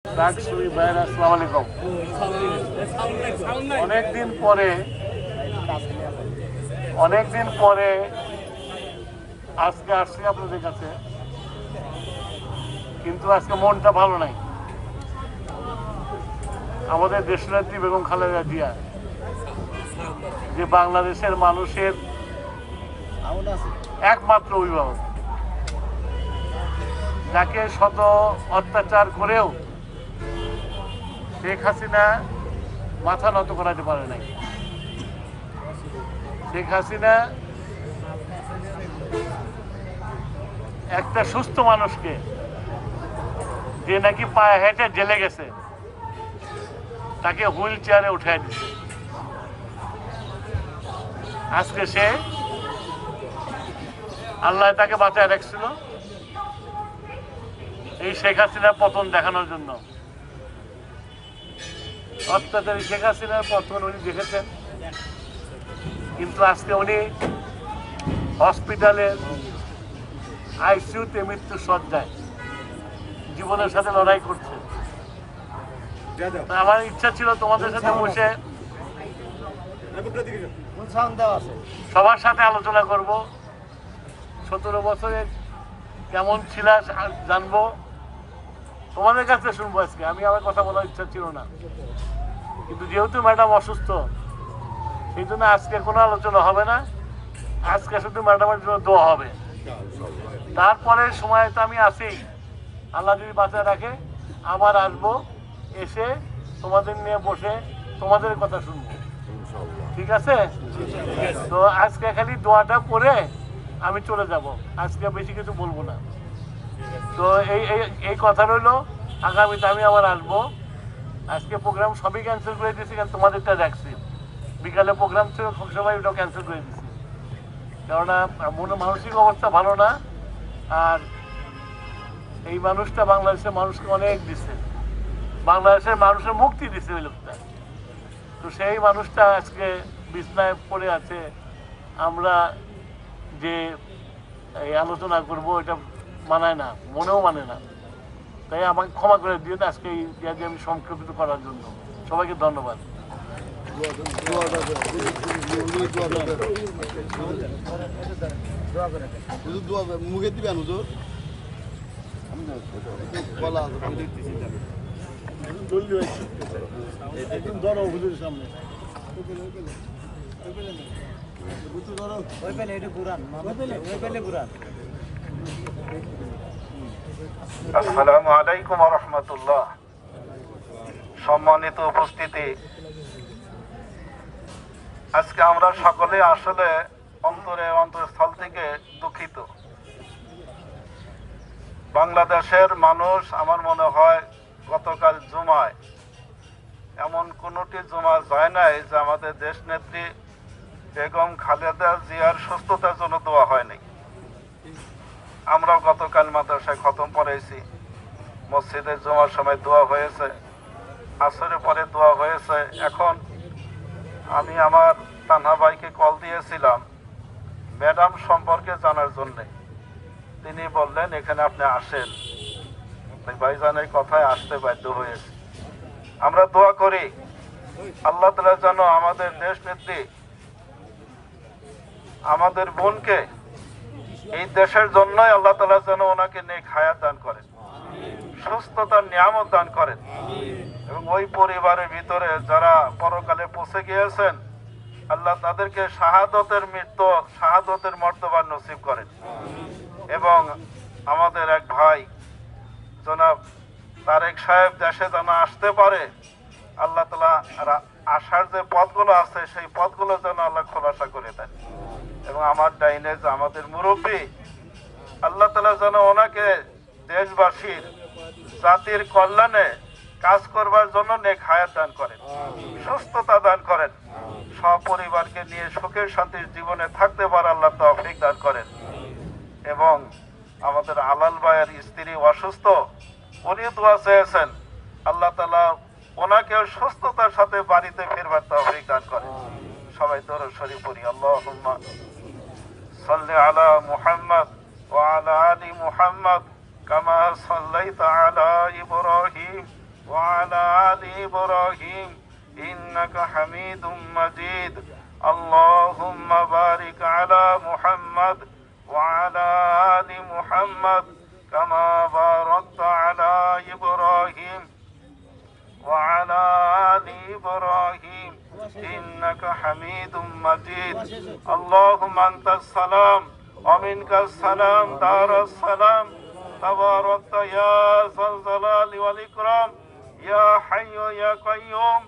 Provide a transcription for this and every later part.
আসসালামু আলাইকুম। অনেকদিন পরে আজকে আসছি আপনাদের কাছে, কিন্তু আজকে মনটা ভালো নাই। আমাদের দেশনেত্রী বেগম খালেদা জিয়া, যে বাংলাদেশের মানুষের একমাত্র অভিভাবক, যাকে শত অত্যাচার করেও শেখ হাসিনা মাথা নত করাতে পারে নাই। শেখ হাসিনা একটা সুস্থ মানুষকে, যে নাকি পায়ে হেঁটে জেলে গেছে, তাকে হুইল চেয়ারে উঠাই দিচ্ছে। আজকে সে, আল্লাহ তাকে বাঁচায় রাখছিল এই শেখ হাসিনার পতন দেখানোর জন্য। অত্যাচারী শেখ হাসিনার পতন উনি দেখেছেন, কিন্তু আজকে উনি হসপিটালের আইসিইউতে মৃত্যু সজ্জায় জীবনের সাথে লড়াই করছে। আমার ইচ্ছা ছিল তোমাদের সাথে বসে সবার সাথে আলোচনা করব, 17 বছরে কেমন ছিল জানবো, তোমাদের কাছে শুনবো। আজকে আমি আমার কথা বলার ইচ্ছা ছিল না, কিন্তু যেহেতু ম্যাডাম অসুস্থ, সেই জন্য আজকে কোনো আলোচনা হবে না। আজকে শুধু ম্যাডামের জন্য দোয়া হবে। তারপরে সময় তো আমি আছি, আল্লাহ যদি বাঁচায় রাখে আবার আসবো, এসে তোমাদের নিয়ে বসে তোমাদের কথা শুনবো। ঠিক আছে? তো আজকে খালি দোয়াটা করে আমি চলে যাব, আজকে বেশি কিছু বলবো না। তো এই কথা রইলো, আগামীতে আমি আবার আসবো। আজকে প্রোগ্রাম সবই ক্যান্সেল করে দিয়েছি, কারণ তোমাদেরটা দেখছি। বিকালে প্রোগ্রাম ছিল, সবাই ওটাও ক্যান্সেল করে দিয়েছি, কেননা মানসিক অবস্থা ভালো না। আর এই মানুষটা বাংলাদেশের মানুষকে অনেক দিচ্ছে, বাংলাদেশের মানুষের মুক্তি দিচ্ছে ওই লোকটা। তো সেই মানুষটা আজকে বিছনায় পড়ে আছে। আমরা যে এই আলোচনা করব, এটা মানায় না, মনেও মানে না। তাই আমাকে ক্ষমা করে দিও আজকে এই ইয়াদি আমি সংক্ষেপিত করার জন্য। সবাইকে ধন্যবাদ। মুখে দিবেন হুজুর, সামনে আসসালামু আলাইকুম ওয়া রাহমাতুল্লাহ। সম্মানিত উপস্থিতি, আজকে আমরা সকলে আসলে অন্তরস্থল থেকে দুঃখিত। বাংলাদেশের মানুষ, আমার মনে হয় গতকাল জুমায় এমন কোনোটি জুমা যায় নাই যে আমাদের দেশ নেত্রী বেগম খালেদা জিয়ার সুস্থতার জন্য দোয়া হয়নি। আমরাও গতকাল মাদ্রাসায় খতম পড়াইছি, মসজিদে জুমার সময় দোয়া হয়েছে, আসরের পরে দোয়া হয়েছে। এখন আমি আমার তানহা ভাইকে কল দিয়েছিলাম ম্যাডাম সম্পর্কে জানার জন্যে। তিনি বললেন এখানে আপনি আসেন। ভাইজানের কথায় আসতে বাধ্য হয়েছে। আমরা দোয়া করি আল্লাহ তাআলা যেন আমাদের দেশ নেত্রী, আমাদের বোনকে, এই দেশের জন্যই আল্লাহ তাআলা যেন ওনাকে নেক হায়াত দান করেন, সুস্থতার নিয়ামত দান করেন, এবং ওই পরিবারের ভিতরে যারা পরকালে পৌঁছে গিয়েছেন, আল্লাহ তাদেরকে শাহাদতের মর্তবা নসিব করেন। এবং আমাদের এক ভাই জনাব তারেক সাহেব দেশে যেন আসতে পারে, আল্লাহ তাআলা আসার যে পথগুলো আছে সেই পথগুলো যেন আল্লাহ খোলাসা করে দেন। এবং আমার ডাইনে যে আমাদের মুরব্বী, আল্লাহ তাআলা যেন ওনাকে দেশবাসীর, জাতির কল্যাণে কাজ করবার জন্য নেক হায়াত দান করেন, সুস্থতা দান করেন, সপরিবারকে নিয়ে সুখের শান্তির জীবনে থাকতে পারে আল্লাহ তৌফিক দান করেন। এবং আমাদের আলাল ভাইয়ের স্ত্রী অসুস্থ, উনি দোয়া চেয়েছেন, আল্লাহ তাআলা ওনাকেও সুস্থতার সাথে বাড়িতে ফিরবার তৌফিক দান করেন। সবাই দরুদ শরীফ পড়ি। আল্লাহুম্মা সাল্লি আলা মুহাম্মদ ওয়া আলা আলি মুহাম্মদ কামা সাল্লাইতা আলা ইব্রাহিম وعلى آل إبراهيم إنك حميد مجيد اللهم بارك على محمد وعلى آل محمد كما باركت على إبراهيم وعلى آل إبراهيم إنك حميد مجيد اللهم أنت السلام ومنك السلام دار السلام تباركت يا ذا الجلال والإكرام يا حي يا قيوم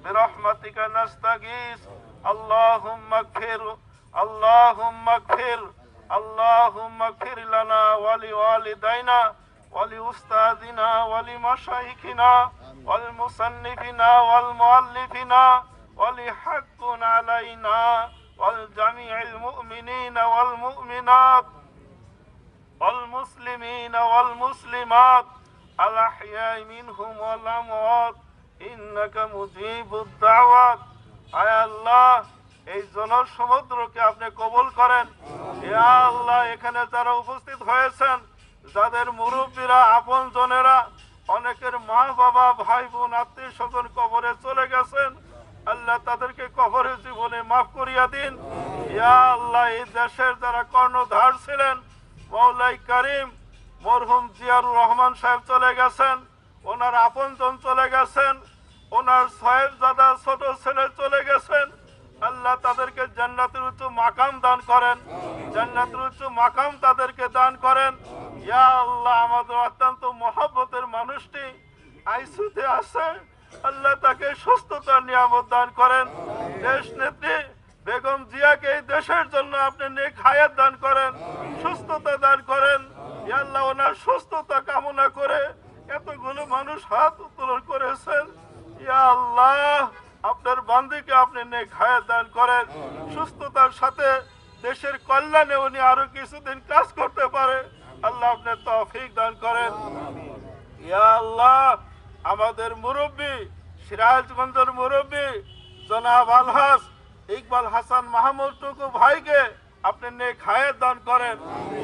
برحمتك نستغيث اللهم اغفر اللهم اغفر اللهم اغفر لنا ولوالدينا ولأستاذنا ولمشايخنا والمصنفنا والمؤلفنا ولحق علينا والجميع المؤمنين والمؤمنات والمسلمين والمسلمات الأحياء منهم والأموات إنك مجيب الدعوات আয় আল্লাহ এই জনসমুদ্রকে আপনি কবুল করেন ইয়া আল্লাহ এখানে যারা উপস্থিত হয়েছেন যাদের মুরব্বীরা আপন জনেরা অনেকের মা বাবা ভাই বোন আত্মীয় স্বজন কবরে চলে গেছেন আল্লাহ তাদেরকে কবরে জীবনে মাফ করিয়া দিন ইয়া আল্লাহ এই দেশের যারা কর্ণধার ছিলেন মওলাই করিম মরহুম জিয়াউর রহমান সাহেব চলে গেছেন ওনার আপনজন চলে গেছেন ওনার সাহেবজাদা ছোট ছেলে চলে গেছেন আল্লাহ তাদেরকে জান্নাতের উচ্চ মাকাম দান করেন জান্নাতের উচ্চ মাকাম তাদেরকে দান করেন ইয়া আল্লাহ আমাদের অত্যন্ত মহব্বতের মানুষটি আইসিইউতে আছে আল্লাহ তাকে সুস্থতার নিয়ামত দান করেন দেশ নেত্রী বেগম জিয়াকে এই দেশের জন্য আপনি নেক হায়াত দান করেন সুস্থতা দান করেন ইয়া আল্লাহ ওনার সুস্থতা কামনা করে এতগুলো মানুষ হাত উত্তোলন করেছেন ইয়া আল্লাহ আপনার বান্দিকে আপনি নেক হায়াত দান করেন সুস্থতার সাথে দেশের কল্যাণে উনি আরো কিছুদিন কাজ করতে পারে আল্লাহ আপনি তৌফিক দান করেন ইয়া আল্লাহ আমাদের মুরব্বী সিরাজগঞ্জের মুরব্বী জনাব আলহাজ ইকবাল হাসান মাহমুদ টুকু ভাইকে আপনি নেক হায়াত দান করেন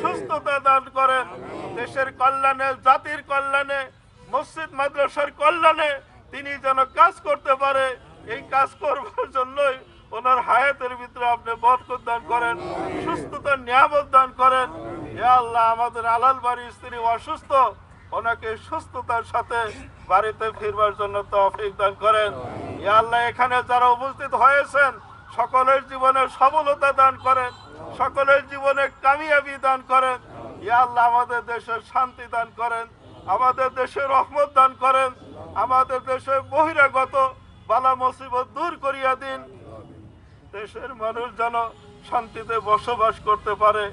সুস্থতা দান করেন দেশের কল্যাণে জাতির কল্যাণে মসজিদ মাদ্রাসার কল্যাণে তিনি যেন কাজ করতে পারে এই কাজ করবার জন্যই ওনার হায়াতের ভিতরে আপনি বরকত দান করেন সুস্থতার নিয়ামত দান করেন ইয়া আল্লাহ আমাদের আলাল বাড়ির স্ত্রী অসুস্থ ওনাকে সুস্থতার সাথে বাড়িতে ফিরবার জন্য তৌফিক দান করেন ইয়া আল্লাহ এখানে যারা উপস্থিত হয়েছেন সকলের জীবনে সফলতা দান করেন সকলের জীবনে কামিয়াবি দান করেন ইয়া আল্লাহ আমাদের দেশে শান্তি দান করেন আমাদের দেশে রহমত দান করেন আমাদের দেশে বহিরাগত বালা মুসিবত দূর করিয়া দিন দেশের মানুষ যেন শান্তিতে বসবাস করতে পারে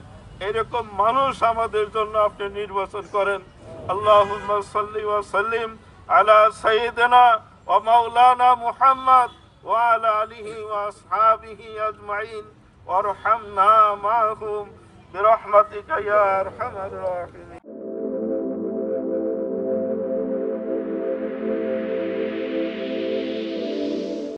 এরকম মানুষ আমাদের জন্য আপনি নির্বাচন করেন আল্লাহুম্মা সাল্লি ওয়া সাল্লিম আলা সাইয়্যিদিনা ওয়া মাওলানা মুহাম্মদ ওয়া আলা আলিহি ওয়া আসহাবিহি আজমাইন ওয়ারহামনা মাহুম বিরহমাতিকা ইয়া আরহামার রাহিমিন